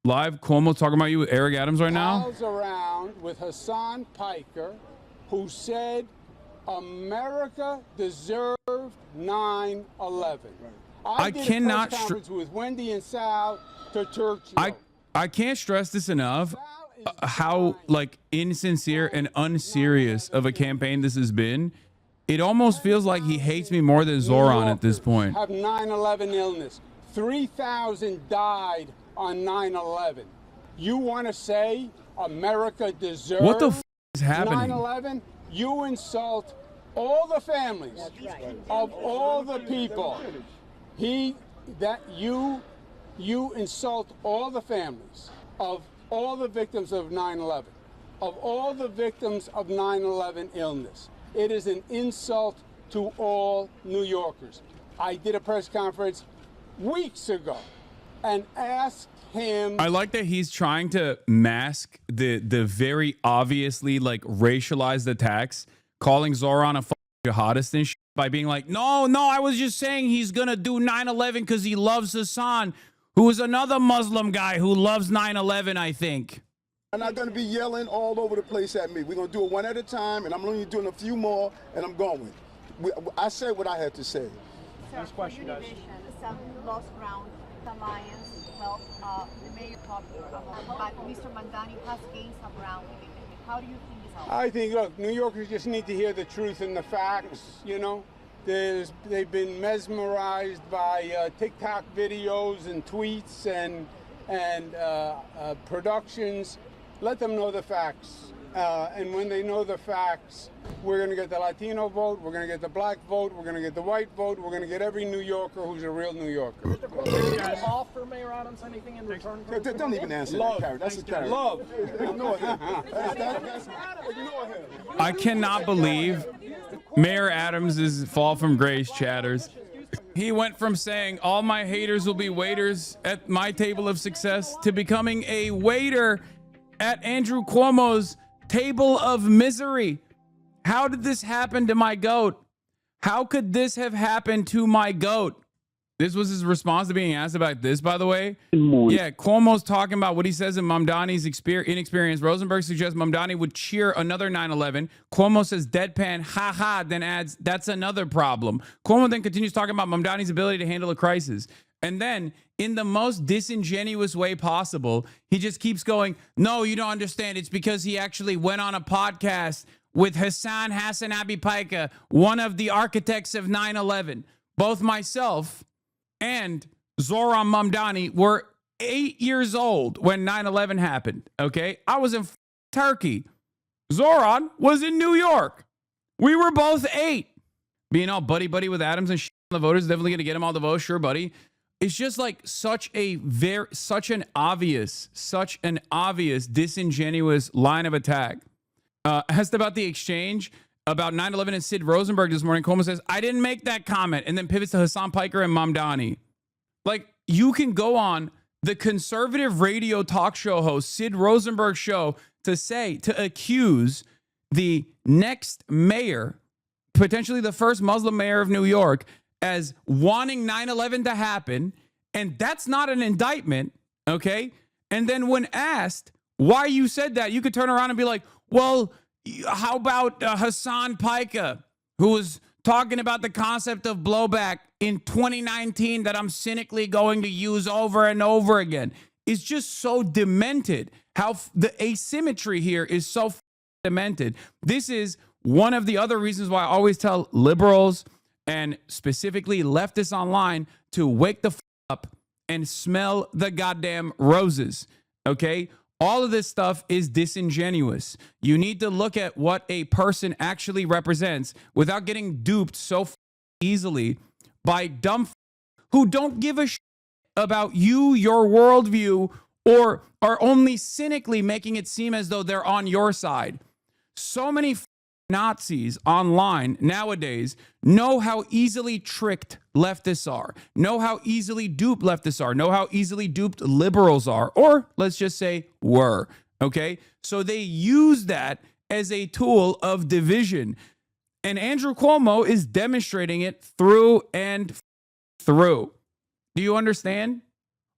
live Cuomo talking about you with Eric Adams right now? Pals around with Hasan Piker, who said America deserved 9/11. I did cannot a press conference with Wendy and Sal to Turkey. I can't stress this enough. How like insincere and unserious of a campaign this has been. It almost feels like he hates me more than Zohran at this point. Have 9/11 illness. 3,000 died on 9/11. You want to say America deserves what the f is happening? 9/11? You insult all the families of all the people. You insult all the families of all the victims of 9/11, of all the victims of 9/11 illness. It is an insult to all New Yorkers. I did a press conference weeks ago and asked him. I like that he's trying to mask the very obviously like racialized attacks, calling Zohran a jihadist and shit by being like, no, I was just saying he's gonna do 9/11 because he loves Hasan, who is another Muslim guy who loves 9/11, I think. I'm not going to be yelling all over the place at me. We're going to do it one at a time, and I'm only doing a few more, and I'm going. I said what I had to say. Next question, guys. Some lost ground, alliance, well, the mayor talked about Mr. Mandani has gained some ground. How do you think this helps? I think, look, New Yorkers just need to hear the truth and the facts, you know. They've been mesmerized by TikTok videos and tweets and productions. Let them know the facts. And when they know the facts, we're going to get the Latino vote, we're going to get the black vote, we're going to get the white vote, we're going to get every New Yorker who's a real New Yorker. Offer Mayor Adams anything in return? Don't even answer that, Carrie. That's a carrot. Love. Ignore him. Ignore him. I cannot believe Mayor Adams' fall from grace, chatters. He went from saying all my haters will be waiters at my table of success to becoming a waiter at Andrew Cuomo's table of misery. How did this happen to my goat? How could this have happened to my goat? This was his response to being asked about this, by the way. Yeah, Cuomo's talking about what he says in Mamdani's inexperience. Rosenberg suggests Mamdani would cheer another 9/11. Cuomo says deadpan, ha, then adds, that's another problem. Cuomo then continues talking about Mamdani's ability to handle a crisis. And then, in the most disingenuous way possible, he just keeps going, no, you don't understand. It's because he actually went on a podcast with Hasan Abi Piker, one of the architects of 9/11. Both myself and Zohran Mamdani were 8 years old when 9/11 happened, okay? I was in Turkey. Zohran was in New York. We were both 8. Being all buddy-buddy with Adams and the voters, definitely going to get him all the votes, sure, buddy. It's just like such an obvious disingenuous line of attack. Asked about the exchange about 9/11 and Sid Rosenberg this morning, Cuomo says, I didn't make that comment, and then pivots to Hasan Piker and Mamdani. Like, you can go on the conservative radio talk show host Sid Rosenberg show to accuse the next mayor, potentially the first Muslim mayor of New York, as wanting 9/11 to happen, and that's not an indictment, okay? And then when asked why you said that, you could turn around and be like, well, how about Hasan Piker, who was talking about the concept of blowback in 2019 that I'm cynically going to use over and over again. It's just so demented. How the asymmetry here is so demented. This is one of the other reasons why I always tell liberals and specifically leftists online to wake the up and smell the goddamn roses, okay? All of this stuff is disingenuous. You need to look at what a person actually represents without getting duped so easily by dumb who don't give a shit about you, your worldview, or are only cynically making it seem as though they're on your side. So many Nazis online nowadays know how easily tricked leftists are, know how easily duped leftists are, know how easily duped liberals are, or let's just say were, okay? So they use that as a tool of division. And Andrew Cuomo is demonstrating it through and through. Do you understand?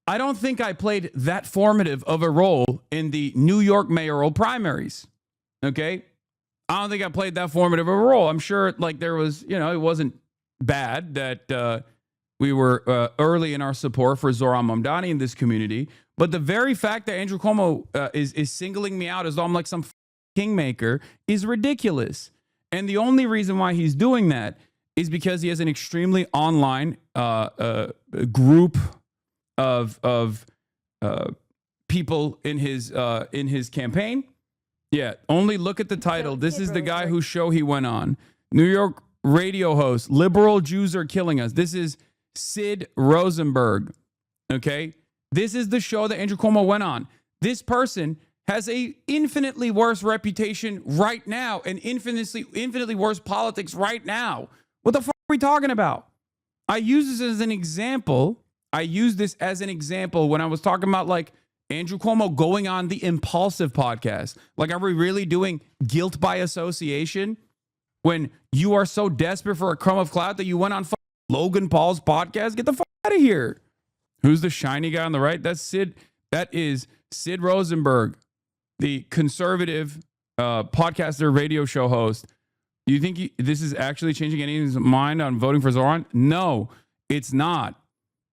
I don't think I played that formative of a role in the New York mayoral primaries. Okay. I don't think I played that formative of a role. I'm sure like there was, you know, it wasn't bad that we were early in our support for Zohran Mamdani in this community. But the very fact that Andrew Cuomo is singling me out as though I'm like some kingmaker is ridiculous. And the only reason why he's doing that is because he has an extremely online group of people in his campaign. Yeah, only look at the title. This is the guy whose show he went on. New York radio host, liberal Jews are killing us. This is Sid Rosenberg. Okay? This is the show that Andrew Cuomo went on. This person has a infinitely worse reputation right now and infinitely worse politics right now. What the fuck are we talking about? I use this as an example. I use this as an example when I was talking about like Andrew Cuomo going on the Impulsive podcast. Like, are we really doing guilt by association when you are so desperate for a crumb of clout that you went on Logan Paul's podcast? Get the fuck out of here. Who's the shiny guy on the right? That's Sid. That is Sid Rosenberg, the conservative podcaster radio show host. Do you think this is actually changing anyone's mind on voting for Zohran? No, it's not.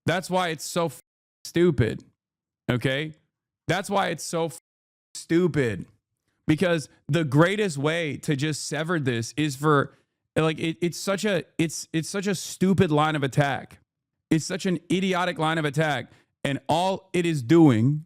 That's why it's so stupid. Okay? That's why it's so stupid. Because the greatest way to just sever this is for like it's such a stupid line of attack. It's such an idiotic line of attack. And all it is doing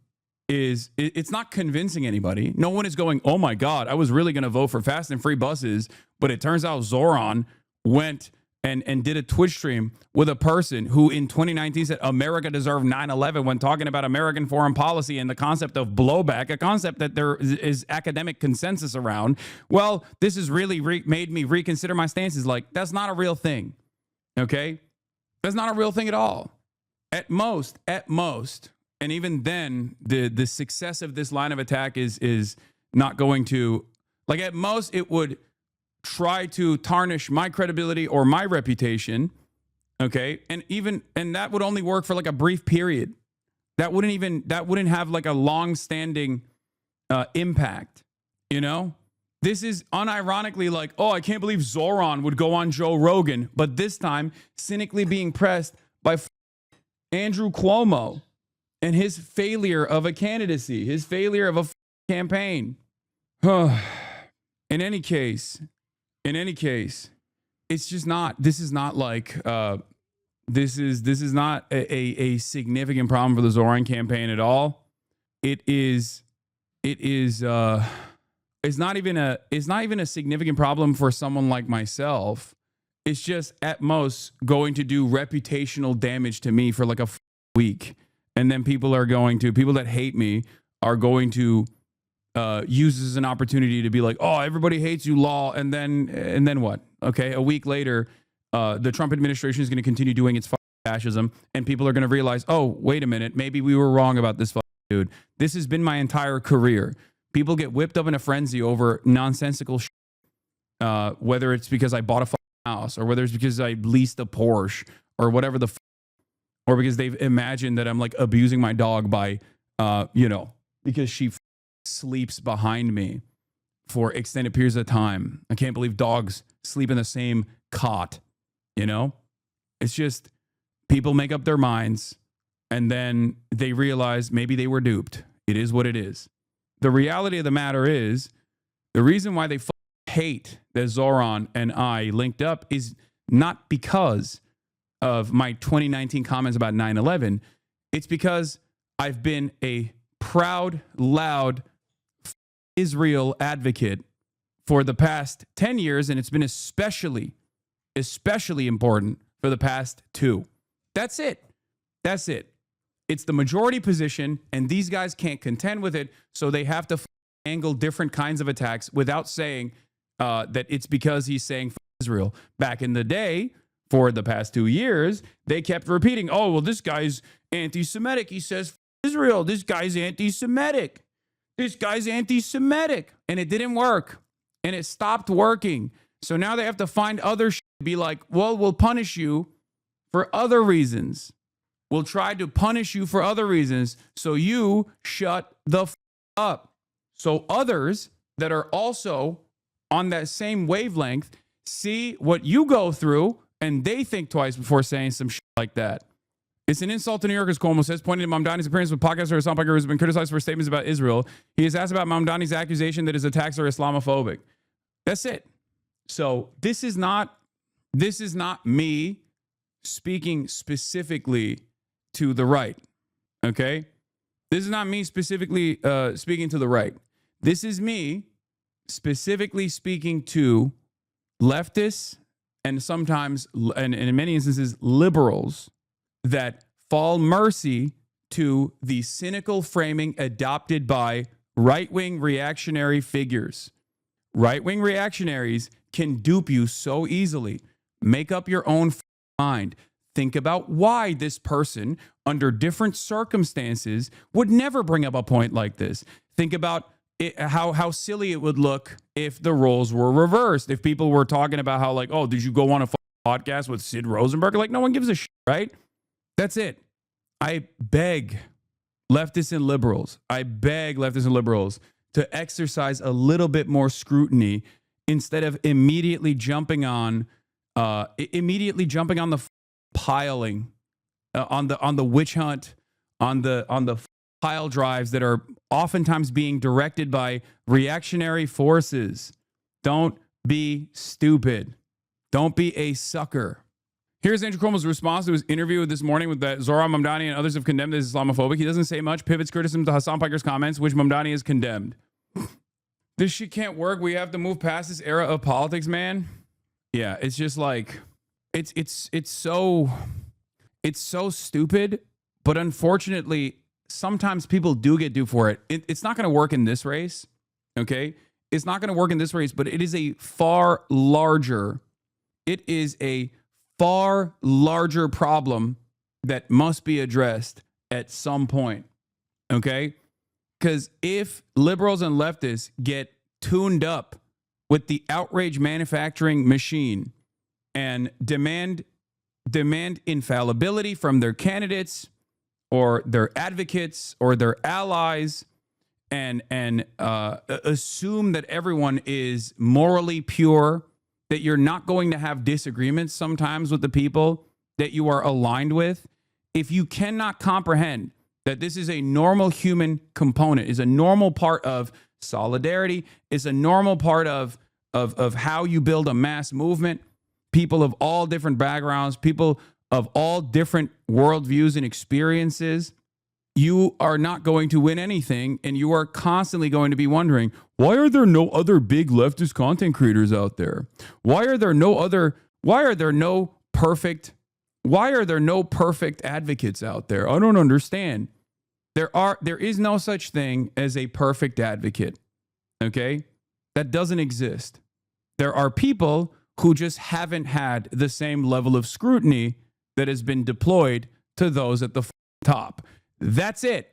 is it's not convincing anybody. No one is going, oh my God, I was really going to vote for fast and free buses. But it turns out Zohran went and did a Twitch stream with a person who in 2019 said America deserved 9/11 when talking about American foreign policy and the concept of blowback, a concept that there is academic consensus around. Well, this has really made me reconsider my stances. Like, that's not a real thing. Okay? That's not a real thing at all. At most, and even then, the success of this line of attack is not going to, like, at most, it would try to tarnish my credibility or my reputation. Okay. And that would only work for like a brief period. That wouldn't have like a long-standing impact. You know? This is unironically like, oh, I can't believe Zohran would go on Joe Rogan, but this time cynically being pressed by Andrew Cuomo and his failure of a candidacy, his failure of a campaign. In any case, it's just not, this is not like, this is not a significant problem for the Zohran campaign at all. It's not even a significant problem for someone like myself. It's just at most going to do reputational damage to me for like a week. And then people that hate me are going to use this as an opportunity to be like, oh, everybody hates you, law. And then what? Okay. A week later, the Trump administration is going to continue doing its fascism. And people are going to realize, oh, wait a minute. Maybe we were wrong about this dude. This has been my entire career. People get whipped up in a frenzy over nonsensical shit, whether it's because I bought a house or whether it's because I leased a Porsche or whatever or because they've imagined that I'm like abusing my dog by, because she sleeps behind me for extended periods of time. I can't believe dogs sleep in the same cot, you know? It's just people make up their minds and then they realize maybe they were duped. It is what it is. The reality of the matter is the reason why they hate that Zohran and I linked up is not because of my 2019 comments about 9/11. It's because I've been a proud, loud Israel advocate for the past 10 years, and it's been especially important for the past 2. That's it. It's the majority position, and these guys can't contend with it, so they have to angle different kinds of attacks without saying that it's because he's saying Israel. Back in the day, for the past 2 years, they kept repeating, oh, well, this guy's anti-Semitic. He says Israel. This guy's anti-Semitic. This guy's anti-Semitic. And it didn't work. And it stopped working. So now they have to find other shit to be like, well, we'll punish you for other reasons. will try to punish you for other reasons. So you shut the up. So others that are also on that same wavelength see what you go through and they think twice before saying some shit like that. It's an insult to New Yorkers, Cuomo says, pointing to Mamdani's appearance with podcaster Hasan who has been criticized for statements about Israel. He is asked about Mamdani's accusation that his attacks are Islamophobic. That's it. So this is not me speaking specifically to the right. Okay? This is not me specifically speaking to the right. This is me specifically speaking to leftists and sometimes, and in many instances, liberals that fall mercy to the cynical framing adopted by right-wing reactionary figures. Right-wing reactionaries can dupe you so easily. Make up your own mind. Think about why this person, under different circumstances, would never bring up a point like this. Think about how silly it would look if the roles were reversed. If people were talking about how, like, oh, did you go on a podcast with Sid Rosenberg? Like, no one gives a shit, right? That's it. I beg leftists and liberals. To exercise a little bit more scrutiny instead of immediately jumping on the piling, on the witch hunt, on the pile drives that are oftentimes being directed by reactionary forces. Don't be stupid. Don't be a sucker. Here's Andrew Cuomo's response to his interview this morning with that Zohran Mamdani and others have condemned as Islamophobic. He doesn't say much, pivots criticism to Hasan Piker's comments, which Mamdani has condemned. This shit can't work. We have to move past this era of politics, man. Yeah, it's just like, it's so stupid, but unfortunately, sometimes people do get due for it. It's not going to work in this race, okay? It's not going to work in this race, but it is a far larger problem that must be addressed at some point, okay? Because if liberals and leftists get tuned up with the outrage manufacturing machine and demand infallibility from their candidates or their advocates or their allies and assume that everyone is morally pure, that you're not going to have disagreements sometimes with the people that you are aligned with, if you cannot comprehend that this is a normal human component, is a normal part of solidarity, is a normal part of how you build a mass movement, people of all different backgrounds, people of all different worldviews and experiences, you are not going to win anything, and you are constantly going to be wondering, why are there no other big leftist content creators out there? Why are there no perfect advocates out there? I don't understand. There is no such thing as a perfect advocate. Okay? That doesn't exist. There are people who just haven't had the same level of scrutiny that has been deployed to those at the top. That's it.